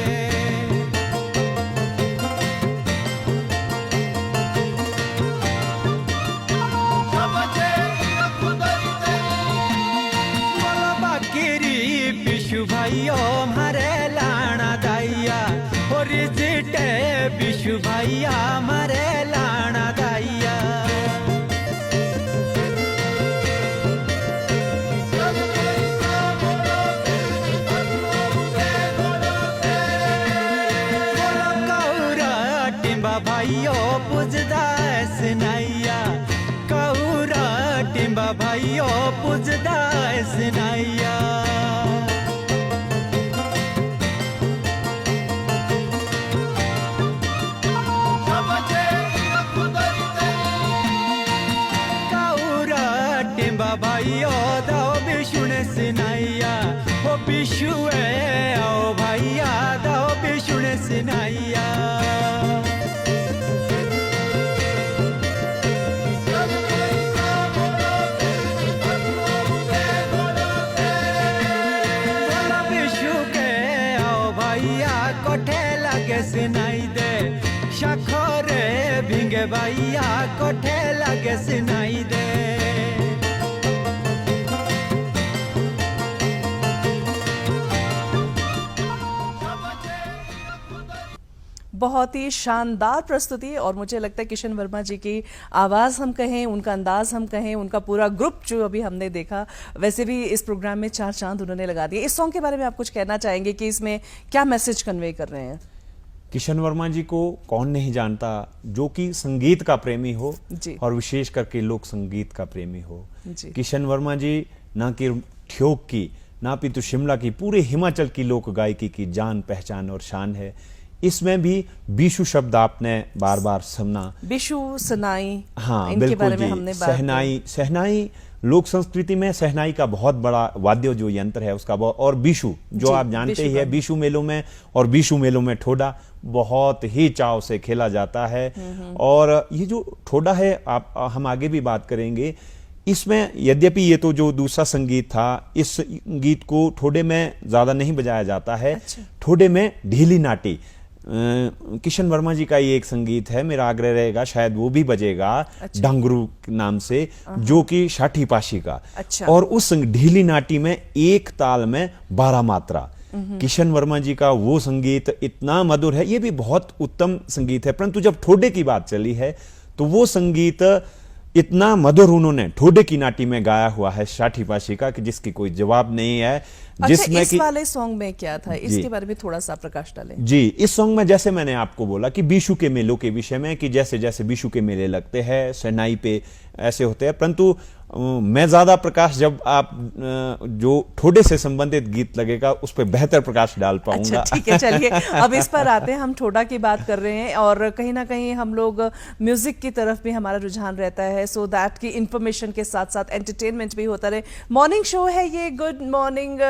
भाइयों मारे लाना दाइया और जिटे बिशु भैया मारे लाना दाइया कौरा टिम्बा भाइयों पूजदा सनैया कौरा टिम्बा भाइयों पूजदा सनैया भाइयो दाओ बिशु ने सिनाइया ओ बिशु आओ भैया दाओ बिशु ने सिनाइया बिशु के आओ भैया कोठे लगे सिनाई दे शखरे भिंगे भैया कोठे लगे सिनाई दे बहुत ही शानदार प्रस्तुति और मुझे लगता है किशन वर्मा जी की आवाज़ हम कहें, उनका अंदाज हम कहें, उनका पूरा ग्रुप जो अभी हमने देखा, वैसे भी इस प्रोग्राम में 4 चांद उन्होंने लगा दिए। इस सॉन्ग के बारे में आप कुछ कहना चाहेंगे कि इसमें क्या मैसेज कन्वे कर रहे हैं? किशन वर्मा जी को कौन नहीं जानता, जो कि संगीत का प्रेमी हो और विशेष करके लोक संगीत का प्रेमी हो। किशन वर्मा जी ना कि ठ्योक की ना पितु शिमला की, पूरे हिमाचल की लोक गायकी की जान पहचान और शान है। इसमें भी बिशु शब्द आपने बार बार सुना, बिशु सनाई, हाँ इनके बारे में हमने बात सहनाई। सहनाई लोक संस्कृति में सहनाई का बहुत बड़ा वाद्य जो यंत्र है उसका, और बिशु जो आप जानते ही है, बिशु मेलों में और बिशु मेलों में ठोडा बहुत ही चाव से खेला जाता है। और ये जो ठोडा है हम आगे भी बात करेंगे। इसमें यद्यपि ये तो जो दूसरा संगीत था, इस गीत को ठोडे में ज्यादा नहीं बजाया जाता है। ठोडे में ढीली नाटी किशन वर्मा जी का ये एक संगीत है, मेरा आग्रह रहेगा शायद वो भी बजेगा डांगरू नाम से, जो कि षाठी पाशी का। और उस ढीली नाटी में एक ताल में 12 मात्रा। किशन वर्मा जी का वो संगीत इतना मधुर है, ये भी बहुत उत्तम संगीत है। परंतु जब ठोडे की बात चली है तो वो संगीत इतना मधुर उन्होंने ठोडे की नाटी में गाया हुआ है षाठी पाशी का कि जिसकी कोई जवाब नहीं है। जिसमें इस वाले सॉन्ग में क्या था, इसके बारे में थोड़ा सा प्रकाश डालें। जी, इस सॉन्ग में जैसे मैंने आपको बोला कि बिशु के मेलों के विषय में, कि जैसे जैसे बिशु के मेले लगते हैं सहनाई पे ऐसे होते हैं, परंतु मैं ज्यादा प्रकाश जब आप जो ठोडे से संबंधित गीत लगेगा उस पर बेहतर प्रकाश डाल पाऊंगा। अच्छा, ठीक है, चलिए अब इस पर आते हैं। हम ठोडा की बात कर रहे हैं और कहीं ना कहीं हम लोग म्यूजिक की तरफ भी हमारा रुझान रहता है, सो दैट की इंफॉर्मेशन के साथ साथ एंटरटेनमेंट भी होता रहे। मॉर्निंग शो है ये, गुड मॉर्निंग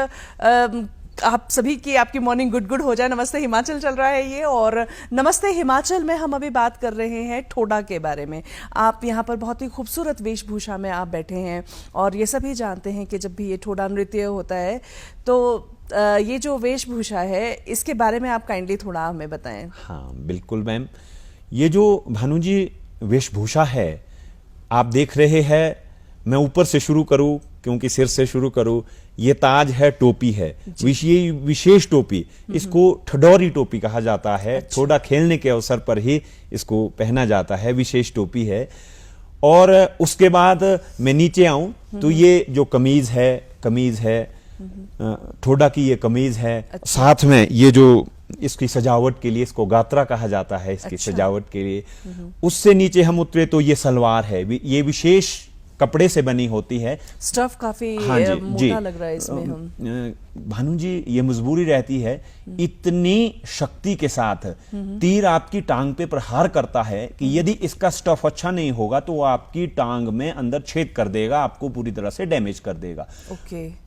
आप सभी की, आपकी मॉर्निंग गुड गुड हो जाए। नमस्ते हिमाचल चल रहा है ये, और नमस्ते हिमाचल में हम अभी बात कर रहे हैं ठोडा के बारे में। आप यहाँ पर बहुत ही खूबसूरत वेशभूषा में आप बैठे हैं और ये सभी जानते हैं कि जब भी ये ठोडा नृत्य होता है तो ये जो वेशभूषा है इसके बारे में आप काइंडली थोड़ा हमें बताएं। हाँ बिल्कुल मैम, ये जो भानु जी वेशभूषा है आप देख रहे हैं, मैं ऊपर से शुरू करूं क्योंकि सिर से शुरू करूं। ये ताज है, टोपी है, विशेष टोपी, इसको ठडोरी टोपी कहा जाता है। ठोडा खेलने के अवसर पर ही इसको पहना जाता है, विशेष टोपी है। और उसके बाद मैं नीचे आऊं तो ये जो कमीज है ठोडा की, ये कमीज है। साथ में ये जो इसकी सजावट के लिए, इसको गात्रा कहा जाता है, इसकी सजावट के लिए। उससे नीचे हम उतरे तो ये सलवार है, ये विशेष कपड़े से बनी होती है। स्टफ काफी मोटा लग रहा है इसमें। हम भानु जी ये मजबूरी रहती है, इतनी शक्ति के साथ तीर आपकी टांग पे प्रहार करता है कि यदि इसका स्टफ अच्छा नहीं होगा तो वो आपकी टांग में अंदर छेद कर देगा, आपको पूरी तरह से डैमेज कर देगा।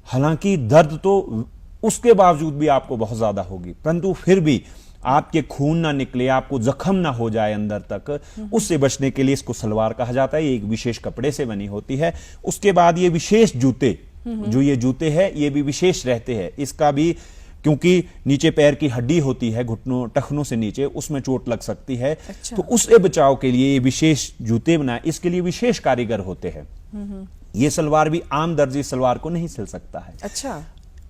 हालांकि दर्द तो उसके बावजूद भी आपको बहुत ज्यादा होगी, परंतु फिर भी आपके खून ना निकले, आपको जख्म ना हो जाए अंदर तक, उससे बचने के लिए इसको सलवार कहा जाता है। ये एक विशेष कपड़े से बनी होती है। उसके बाद ये विशेष जूते जो ये जूते हैं ये भी विशेष रहते हैं। इसका भी क्योंकि नीचे पैर की हड्डी होती है, घुटनों टखनों से नीचे, उसमें चोट लग सकती है। अच्छा। तो उससे बचाव के लिए ये विशेष जूते बनाए, इसके लिए विशेष कारीगर होते हैं। ये सलवार भी आम दर्जी सलवार को नहीं सिल सकता है। अच्छा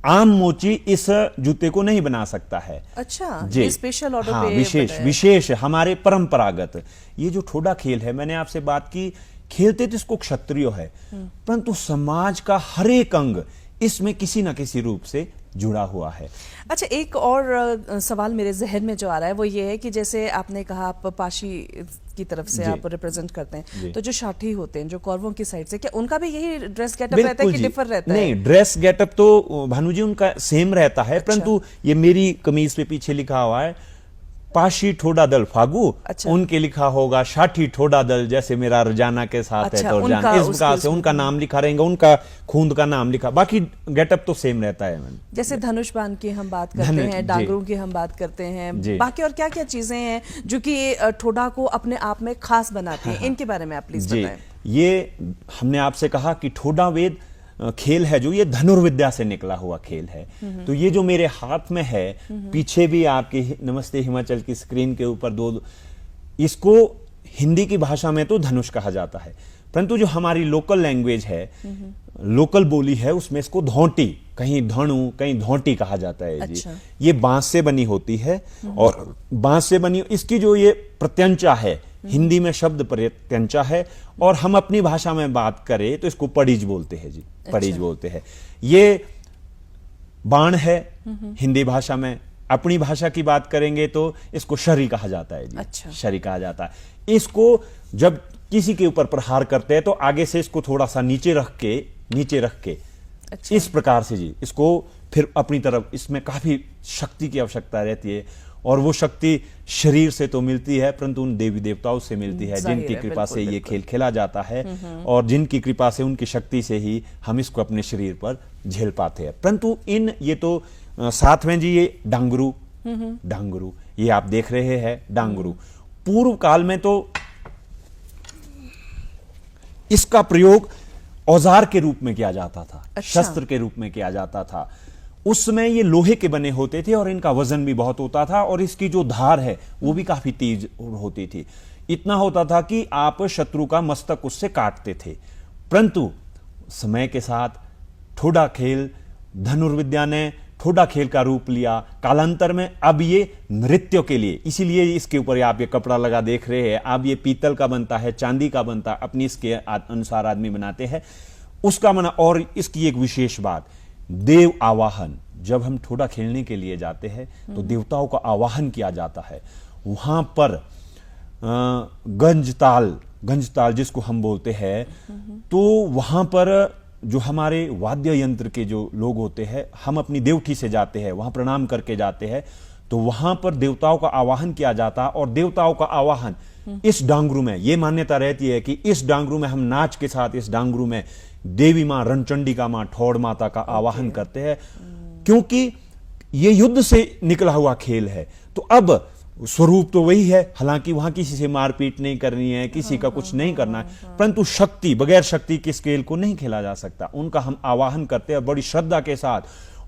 आम मोची इस जूते को नहीं बना सकता है। अच्छा, जी, ये स्पेशल ऑर्डर हाँ, पे विशेष बनाया है। विशेष हमारे परंपरागत ये जो ठोडा खेल है, मैंने आपसे बात की, खेलते तो इसको क्षत्रियो है, परंतु समाज का हर एक अंग इसमें किसी ना किसी रूप से जुड़ा हुआ है। अच्छा, एक और सवाल मेरे जहन में जो आ रहा है वो ये है कि जैसे आपने कहा आप पाशी की तरफ से जी। आप रिप्रेजेंट करते हैं, जी। तो जो शाठी होते हैं, जो कौरवों की साइड से, क्या उनका भी यही ड्रेस गेटअप रहता है कि जी। डिफर रहता है? नहीं, ड्रेस गेटअप तो भानु जी उनका सेम रहता है। परंतु ये मेरी कमीज पे पीछे लिखा हुआ है पाशी ठोडा दल फागू। अच्छा। उनके लिखा होगा साठी ठोडा दल, जैसे मेरा रजाना के साथ अच्छा, है तो उनका रजाना, इस उसके प्रकार से उसमें। उनका नाम लिखा रहेगा, उनका खूंद का नाम लिखा, बाकी गेटअप तो सेम रहता है। जैसे धनुष बाण की हम बात करते धनुष, हैं, जी। डांगरों की हम बात करते हैं, जी। बाकी और क्या क्या चीजें हैं जो कि ठोडा को अपने आप में खास बनाती हैं, इनके बारे में आप प्लीज जी, बताएं। ये हमने आपसे कहा कि ठोडा वेद खेल है जो ये धनुर्विद्या से निकला हुआ खेल है। तो ये जो मेरे हाथ में है, पीछे भी आपके नमस्ते हिमाचल की स्क्रीन के ऊपर दो, इसको हिंदी की भाषा में तो धनुष कहा जाता है, परंतु जो हमारी लोकल लैंग्वेज है, लोकल बोली है, उसमें इसको धौंटी, कहीं धणु कहीं धौंटी कहा जाता है। अच्छा। जी, ये बांस से बनी होती है और बांस से बनी इसकी जो ये प्रत्यंचा है, हिंदी में शब्द प्रत्यंचा है, और हम अपनी भाषा में बात करें तो इसको पड़ीज बोलते हैं जी, पड़ीज अच्छा। बोलते हैं। ये बाण है हिंदी भाषा में, अपनी भाषा की बात करेंगे तो इसको शरी कहा जाता है जी। अच्छा। शरी कहा जाता है। इसको जब किसी के ऊपर प्रहार करते हैं तो आगे से इसको थोड़ा सा नीचे रख के अच्छा। इस प्रकार से जी इसको फिर अपनी तरफ, इसमें काफी शक्ति की आवश्यकता रहती है, और वो शक्ति शरीर से तो मिलती है परंतु उन देवी देवताओं से मिलती है, जाहिर जिनकी है, कृपा से बिल्कुल, ये बिल्कुल। खेल खेला जाता है, और जिनकी कृपा से, उनकी शक्ति से ही हम इसको अपने शरीर पर झेल पाते हैं। परंतु ये तो साथ में जी ये डांगरू, डांगरू ये आप देख रहे हैं, डांगरू पूर्व काल में तो इसका प्रयोग औजार के रूप में किया जाता था। अच्छा। शस्त्र के रूप में किया जाता था। उसमें ये लोहे के बने होते थे और इनका वजन भी बहुत होता था, और इसकी जो धार है वो भी काफी तेज होती थी। इतना होता था कि आप शत्रु का मस्तक उससे काटते थे। परंतु समय के साथ ठोडा खेल, धनुर्विद्या ने ठोडा खेल का रूप लिया कालांतर में। अब ये नृत्य के लिए, इसीलिए इसके ऊपर आप ये कपड़ा लगा देख रहे हैं, अब ये पीतल का बनता है, चांदी का बनता है, अपनी इसके अनुसार आदमी बनाते हैं उसका मना। और इसकी एक विशेष बात, देव आवाहन, जब हम ठोडा खेलने के लिए जाते हैं तो देवताओं का आवाहन किया जाता है। वहां पर गंजताल जिसको हम बोलते हैं, तो वहां पर जो हमारे वाद्य यंत्र के जो लोग होते हैं, हम अपनी देवठी से जाते हैं, वहां प्रणाम करके जाते हैं, तो वहां पर देवताओं का आवाहन किया जाता। और देवताओं का आवाहन इस डांगरू में, यह मान्यता रहती है कि इस डांगरू में हम नाच के साथ, इस डांगरू में देवी मां, रणचंडिका मां, ठौड़ माता का आवाहन करते हैं, क्योंकि यह युद्ध से निकला हुआ खेल है। तो अब स्वरूप तो वही है, हालांकि वहां किसी से मारपीट नहीं करनी है, किसी का कुछ नहीं करना है, परंतु शक्ति, बगैर शक्ति के इस खेल को नहीं खेला जा सकता। उनका हम आवाहन करते हैं बड़ी श्रद्धा के साथ,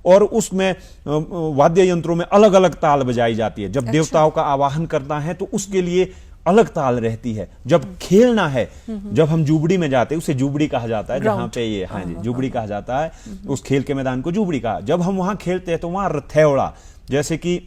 और उसमें वाद्य यंत्रों में अलग अलग ताल बजाई जाती है। जब अच्छा। देवताओं का आवाहन करना है तो उसके लिए अलग ताल रहती है। जब खेलना है, जब हम जुबड़ी में जाते हैं, उसे जुबड़ी कहा जाता है, जहां पे ये, हाँ जी, जुबड़ी कहा जाता है, उस खेल के मैदान को जुबड़ी कहा। जब हम वहां खेलते हैं तो वहां रथेवड़ा, जैसे कि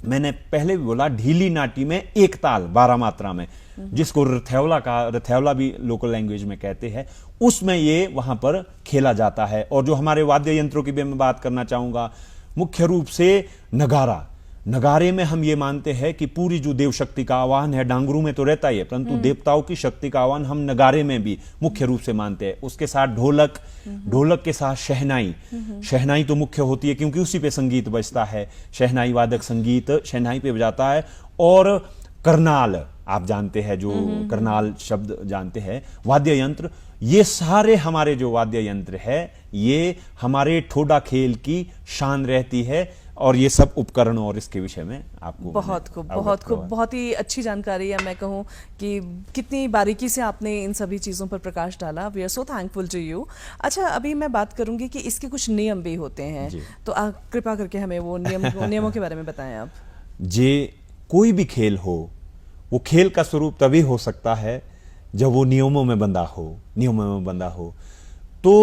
मैंने पहले भी बोला, ढीली नाटी में एक ताल 12 मात्रा में, जिसको रथेवला भी लोकल लैंग्वेज में कहते हैं, उसमें ये वहां पर खेला जाता है। और जो हमारे वाद्य यंत्रों की भी मैं बात करना चाहूंगा, मुख्य रूप से नगारा। नगारे में हम ये मानते हैं कि पूरी जो देव शक्ति का आह्वान है, डांगरू में तो रहता ही है, परंतु देवताओं की शक्ति का आह्वान हम नगारे में भी मुख्य रूप से मानते हैं। उसके साथ ढोलक, ढोलक के साथ शहनाई, शहनाई तो मुख्य होती है क्योंकि उसी पे संगीत बजता है, शहनाई वादक संगीत शहनाई पे बजाता है। और करनाल, आप जानते हैं, जो करनाल शब्द जानते हैं, वाद्य यंत्र, ये सारे हमारे जो वाद्य यंत्र है, ये हमारे ठोडा खेल की शान रहती है। और ये सब उपकरण और इसके विषय में आपको बहुत खूब, मैंने बहुत अवगत खूब, करवाया। बहुत ही अच्छी जानकारी है। मैं कहूँ कि कितनी बारीकी से आपने इन सभी चीज़ों पर प्रकाश डाला। We are so thankful to you. अच्छा, अभी मैं बात करूंगी कि इसके कुछ नियम भी होते हैं, जी। तो कृपा करके हमें वो नियमों के बारे में बताएं आप। जे कोई भी खेल हो, वो खेल का स्वरूप तभी हो सकता है जब वो नियमों में बंधा हो। तो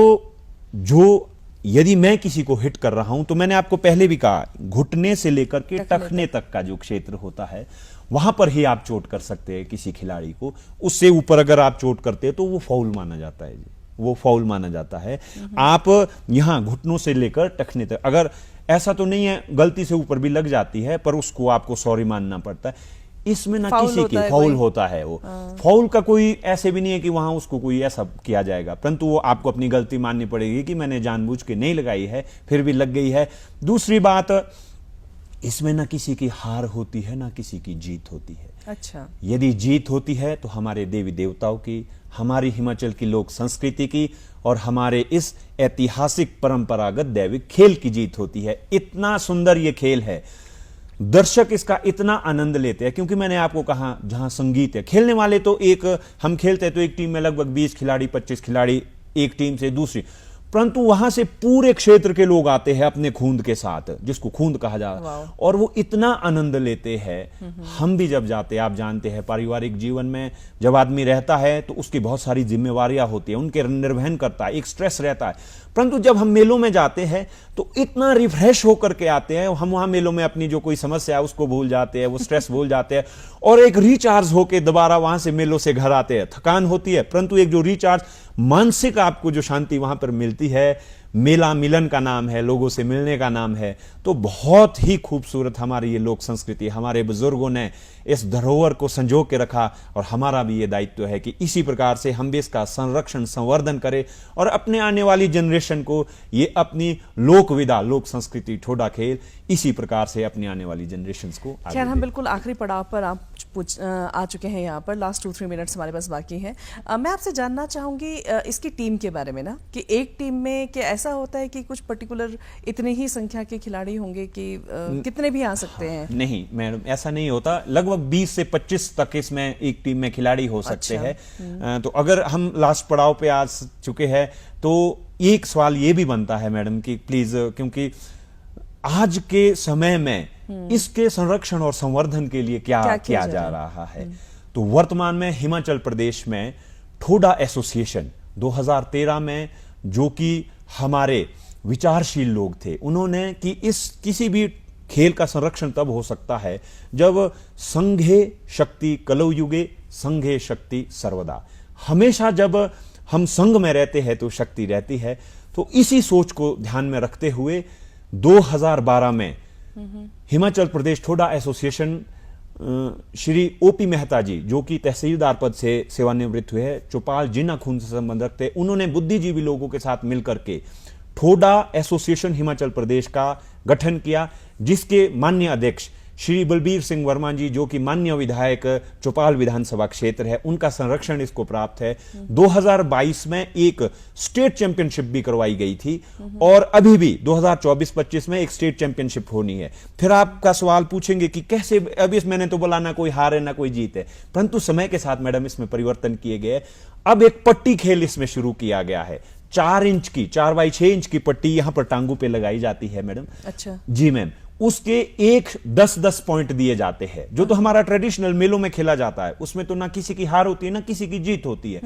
जो यदि मैं किसी को हिट कर रहा हूं, तो मैंने आपको पहले भी कहा, घुटने से लेकर के टखने तक का जो क्षेत्र होता है, वहां पर ही आप चोट कर सकते हैं किसी खिलाड़ी को। उससे ऊपर अगर आप चोट करते हैं तो वो फाउल माना जाता है जी, वो फाउल माना जाता है। आप यहां घुटनों से लेकर टखने तक, अगर ऐसा तो नहीं है गलती से ऊपर भी लग जाती है, पर उसको आपको सॉरी मानना पड़ता है। इसमें ना किसी की फाउल होता है, वो फाउल का कोई ऐसे भी नहीं है कि वहां उसको कोई ऐसा किया जाएगा, परंतु वो आपको अपनी गलती माननी पड़ेगी कि मैंने जानबूझ के नहीं लगाई है, फिर भी लग गई है। दूसरी बात, इसमें ना किसी की हार होती है ना किसी की जीत होती है। अच्छा, यदि जीत होती है तो हमारे देवी देवताओं की, हमारी हिमाचल की लोक संस्कृति की और हमारे इस ऐतिहासिक परंपरागत दैविक खेल की जीत होती है। इतना सुंदर ये खेल है, दर्शक इसका इतना आनंद लेते हैं, क्योंकि मैंने आपको कहा जहां संगीत है, खेलने वाले तो हम खेलते हैं तो एक टीम में लगभग 20 खिलाड़ी 25 खिलाड़ी, एक टीम से दूसरी, परंतु वहां से पूरे क्षेत्र के लोग आते हैं अपने खूंद के साथ, जिसको खूंद कहा जाता है, और वो इतना आनंद लेते हैं। हम भी जब जाते हैं, आप जानते हैं पारिवारिक जीवन में जब आदमी रहता है तो उसकी बहुत सारी जिम्मेवारियां होती है, उनके निर्वहन करता है, एक स्ट्रेस रहता है, परंतु जब हम मेलों में जाते हैं तो इतना रिफ्रेश होकर के आते हैं, हम वहां मेलों में अपनी जो कोई समस्या है उसको भूल जाते हैं, वो स्ट्रेस भूल जाते हैं, और एक रिचार्ज होकर दोबारा वहां से मेलों से घर आते हैं। थकान होती है, परंतु एक जो रिचार्ज मानसिक आपको जो शांति वहां पर मिलती है, मेला मिलन का नाम है, लोगों से मिलने का नाम है। तो बहुत ही खूबसूरत हमारी ये लोक संस्कृति, हमारे बुजुर्गों ने इस धरोहर को संजो के रखा, और हमारा भी ये दायित्व है कि इसी प्रकार से हम भी इसका संरक्षण संवर्धन करें और अपने आने वाली जनरेशन को ये अपनी लोक विदा, लोक संस्कृति, ठोडा खेल इसी प्रकार से अपनी आने वाली जनरेशन को आगे खैर, हम दें। बिल्कुल आखिरी पड़ाव पर आ चुके हैं। यहाँ पर लास्ट 2-3 मिनट्स हमारे पास बाकी हैं। मैं आपसे जानना चाहूंगी इसकी टीम के बारे में ना, कि एक टीम में क्या ऐसा होता है कि कुछ पर्टिकुलर इतनी ही संख्या के खिलाड़ी होंगे कि कितने भी आ सकते हैं? नहीं मैडम, ऐसा नहीं होता। लगभग 20 से 25 तक इसमें एक टीम में खिलाड़ी हो सकते हैं। तो अगर हम लास्ट पड़ाव पे आ चुके हैं तो एक सवाल ये भी बनता है मैडम कि प्लीज, क्योंकि आज के समय में इसके संरक्षण और संवर्धन के लिए क्या किया जा रहा है, तो वर्तमान में हिमाचल प्रदेश में ठोडा एसोसिएशन 2013 में, जो कि हमारे विचारशील लोग थे, उन्होंने कि इस किसी भी खेल का संरक्षण तब हो सकता है जब संघे शक्ति कलौ युगे संघे शक्ति सर्वदा, हमेशा जब हम संघ में रहते हैं तो शक्ति रहती है। तो इसी सोच को ध्यान में रखते हुए 2012 में हिमाचल प्रदेश ठोडा एसोसिएशन, श्री ओपी मेहता जी, जो कि तहसीलदार पद से सेवानिवृत्त हुए हैं, चौपाल जिन्ना खून से संबंध रखते, उन्होंने बुद्धिजीवी लोगों के साथ मिलकर के ठोडा एसोसिएशन हिमाचल प्रदेश का गठन किया, जिसके माननीय अध्यक्ष श्री बलबीर सिंह वर्मा जी, जो कि माननीय विधायक चौपाल विधानसभा क्षेत्र है, उनका संरक्षण इसको प्राप्त है। 2022 में एक स्टेट चैंपियनशिप भी करवाई गई थी, और अभी भी 2024-25 में एक स्टेट चैंपियनशिप होनी है। फिर आपका सवाल पूछेंगे कि कैसे, अभी इस मैंने तो बोला ना कोई हार है ना कोई जीत है, परंतु समय के साथ मैडम इसमें परिवर्तन किए गए। अब एक पट्टी खेल इसमें शुरू किया गया है, 4 इंच की, 4 बाई 6 इंच की पट्टी यहां पर टांगों पे लगाई जाती है मैडम। अच्छा जी मैम, उसके 10-10 पॉइंट दिए जाते हैं, जो तो हमारा ट्रेडिशनल मेलों में खेला जाता है, उसमें तो ना किसी की हार होती है ना किसी की जीत होती है,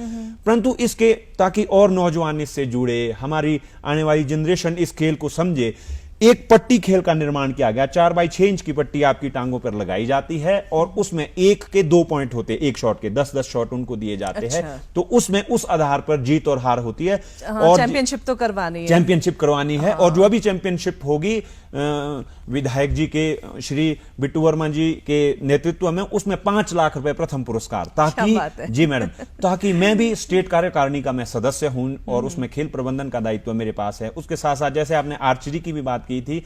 परंतु इसके ताकि और नौजवान इससे जुड़े, हमारी आने वाली जनरेशन इस खेल को समझे, एक पट्टी खेल का निर्माण किया गया। 4 बाई 6 इंच की पट्टी आपकी टांगों पर लगाई जाती है, और उसमें 1 के 2 पॉइंट होते हैं, एक शॉट के 10-10 शॉट उनको दिए जाते हैं। तो उसमें उस आधार पर जीत और हार होती है। और चैंपियनशिप तो करवानी है, चैंपियनशिप करवानी है। और जो अभी चैंपियनशिप होगी विधायक जी के श्री बिट्टू वर्मा जी के नेतृत्व में, उसमें 5 लाख रुपए प्रथम पुरस्कार, ताकि जी मैडम, ताकि मैं भी स्टेट कार्यकारिणी का मैं सदस्य हूं और उसमें खेल प्रबंधन का दायित्व मेरे पास है। उसके साथ साथ जैसे आपने आर्चरी की भी बात की थी,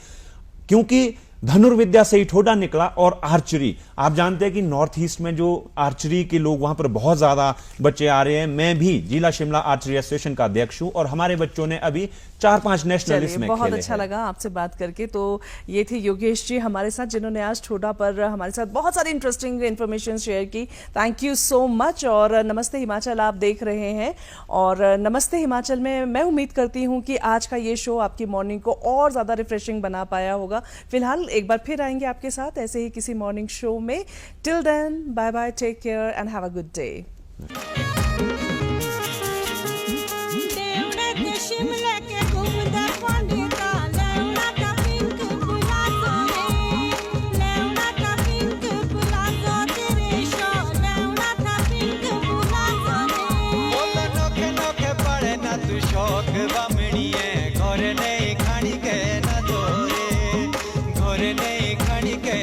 क्योंकि धनुर्विद्या से ही ठोडा निकला, और आर्चरी आप जानते हैं कि नॉर्थ ईस्ट में जो आर्चरी के लोग, वहां पर बहुत ज्यादा बच्चे आ रहे हैं। मैं भी जिला शिमला आर्चरी एसोसिएशन का अध्यक्ष हूं, और हमारे बच्चों ने अभी 4-5 नेशनल चलिए, इसमें बहुत खेले अच्छा हैं। लगा आपसे बात करके। तो ये थे योगेश जी हमारे साथ, जिन्होंने आज ठोडा पर हमारे साथ बहुत सारी इंटरेस्टिंग इन्फॉर्मेशन शेयर की। Thank you so much. और नमस्ते हिमाचल आप देख रहे हैं, और नमस्ते हिमाचल में मैं उम्मीद करती हूँ कि आज का ये शो आपकी मॉर्निंग को और ज़्यादा रिफ्रेशिंग बना पाया होगा। फिलहाल एक बार फिर आएंगे आपके साथ ऐसे ही किसी मॉर्निंग शो में। Till then, bye bye, take care and have a good day. देवड़े ते शिमले के घूमदा पंडिता लेवना का पिंक प्लाजो रे लेवना का पिंक प्लाजो तेरे शो लेवना का पिंक प्लाजो रे बोल नोखे नोखे पड़े ना तू शौक बमणिए घर नहीं खानी के ना तोरे घर नहीं खानी के